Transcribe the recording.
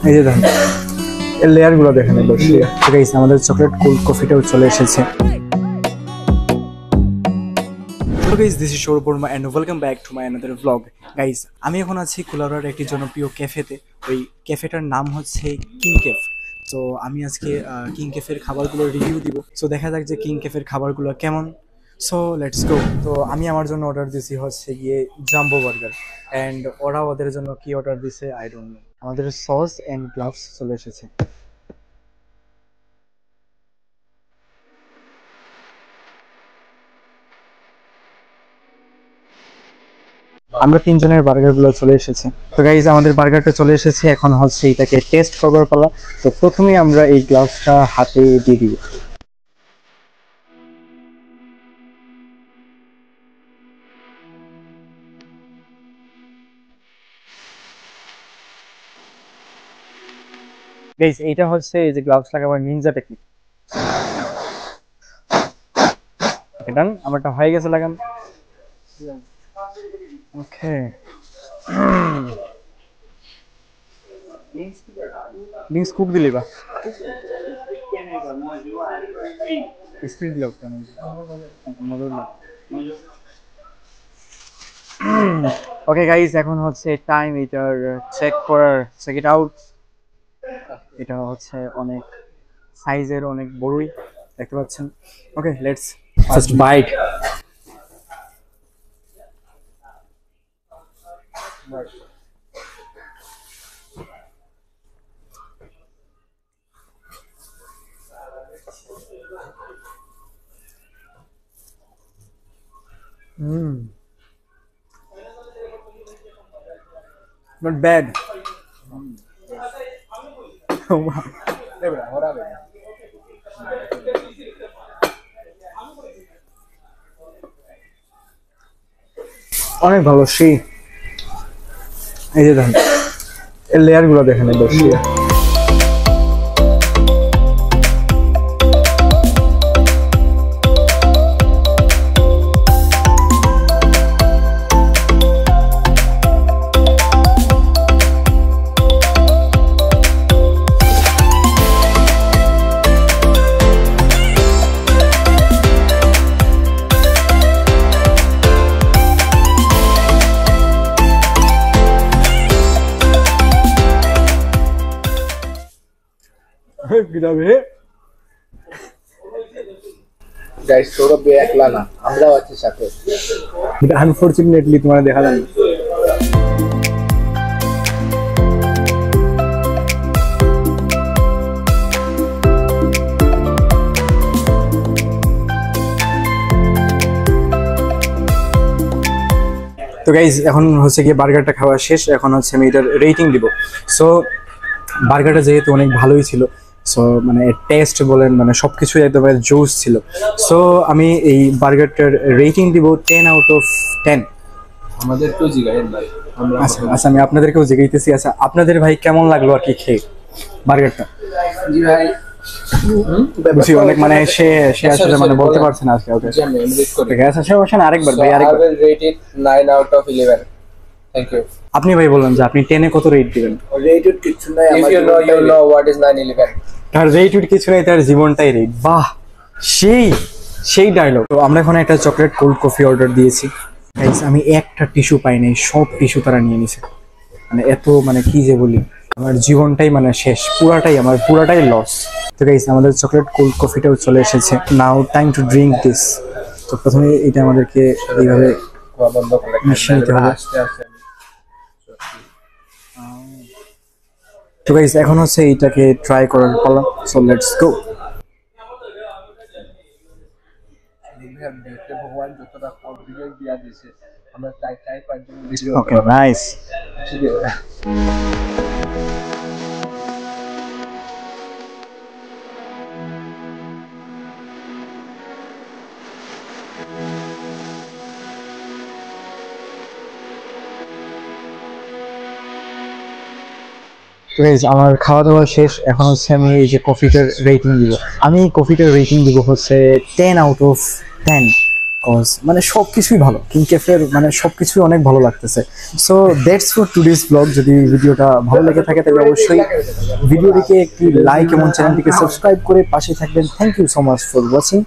এই যে দেখেন এর লেয়ার গুলো দেখেন একবার। ঠিক আছে, আমাদের চকলেট কোল্ড কফিটাও চলে এসেছে। So guys, this is Shourab Verma and welcome back to my another vlog. Guys, আমি এখন আছি কুলাউড়ার একটি জনপ্রিয় ক্যাফেতে। ওই ক্যাফেটার নাম হচ্ছে কিং ক্যাফ। তো আমি আজকে কিং ক্যাফের খাবারগুলোর রিভিউ দিব। সো দেখা যাক যে কিং ক্যাফের খাবারগুলো কেমন। So let's go. তো আমি আমার জন্য অর্ডার দিয়েছি হচ্ছে গিয়ে জাম্বো বার্গার, অ্যান্ড ওরা ওদের জন্য কি অর্ডার দিছে আই ডোন্ট নো। আমাদের সস অ্যান্ড গ্লাভস চলে এসেছে। আমরা তিনজনের বার্গারগুলো চলে এসেছে। তো গাইজ আমাদের বার্গারটা চলে এসেছে, এখন হচ্ছে এটাকে টেস্ট করবার পালা। তো প্রথমেই আমরা এই গ্লাভসটা হাতে দিয়ে দিব। গাইজ এইটা হচ্ছে এই যে গ্লাভস লাগাবার নিনজা টেকনিক। এটা আমারটা হয়ে গেছে, লাগান। ওকে, লিংস কুক দিলি বা স্পিড দিলাম কেন? ওকে গাইজ, এখন হচ্ছে টাইম এটার চেক করার, চেক ইট আউট। এটা হচ্ছে অনেক সাইজের, অনেক বড়ই দেখতে পাচ্ছেন। Okay, let's first bite. Not bad. অনেক ভালো। সেই এই যে দেখেন এর লেয়ার গুলো দেখেন একবার। গাইস সৌরভ ভাই একলা না, আমরাও আছি সাথে। আনফরচুনেটলি তোমার দেখা যায় না। তো গাইজ এখন হচ্ছে গিয়ে বার্গারটা খাওয়া শেষ, এখন হচ্ছে আমি এটার রেটিং দিব। সো বার্গারটা যেহেতু অনেক ভালোই ছিল, সো মানে টেস্ট বলেন মানে সব কিছুই একদম জোস ছিল। সো আমি এই বার্গারটার রেটিং দিব 10 আউট অফ 10। আমাদেরকেও জিগাইন ভাই। আচ্ছা আমি আপনাদেরকেও জিগাইতেছি। আচ্ছা আপনাদের ভাই কেমন লাগলো আর কি খেয়ে বার্গারটা? জি ভাই বুঝি অনেক মানে সে আসলে মানে বলতে পারছে না আজকে। ওকে আমি রেট করি। ঠিক আছে, সে বসেন আরেকবার ভাই, আরেকবার। I will rate it 9 out of 11. Thank you. আপনি ভাই বলেন যে আপনি 10 এ কত রেট দিবেন? রেটেড কিছু নাই, আমার you know what is 9/11. তার রেটেড কিছু নাই, তার জীবনটাই রেট। বাহ, সেই ডায়লগ। তো আমরা এখন একটা চকলেট কোল্ড কফি অর্ডার দিয়েছি। গাইস আমি একটা টিস্যু পাই নাই, সব টিস্যু তারা নিয়ে নিছে। মানে এত মানে কি যে বলি, আমার জীবনটাই মানে শেষ, পুরাটাই লস। তো গাইস আমাদের চকলেট কোল্ড কফিটাও চলে এসেছে। নাও টাইম টু ড্রিঙ্ক দিস। তো প্রথমে এটা আমাদেরকে এইভাবে বন্ধ করে মিশিয়ে নিতে হবে। আস্তে আস্তে। তো গাইস এখন হচ্ছে এইটাকে ট্রাই করার পালা। So let's go. ভগবান যতটা কনফিডেন্স দিয়া দিয়েছে, আমরা চাই 5 জন ভিডিও। ওকে, নাইস। ঠিক আছে। তো গাইস আমার খাওয়া দাওয়া শেষ, এখন হচ্ছে আমি এই যে কফিটার রেটিং দিব। আমি কফিটার রেটিং দিব হচ্ছে 10 আউট অফ 10। কজ মানে সব কিছুই ভালো, কিং ক্যাফের মানে সব কিছুই অনেক ভালো লাগতেছে। So that's for today's blog. যদি ভিডিওটা ভালো লেগে থাকে তাহলে অবশ্যই ভিডিওটিকে একটি লাইক এবং চ্যানেলটিকে সাবস্ক্রাইব করে পাশে থাকবেন। Thank you so much for watching.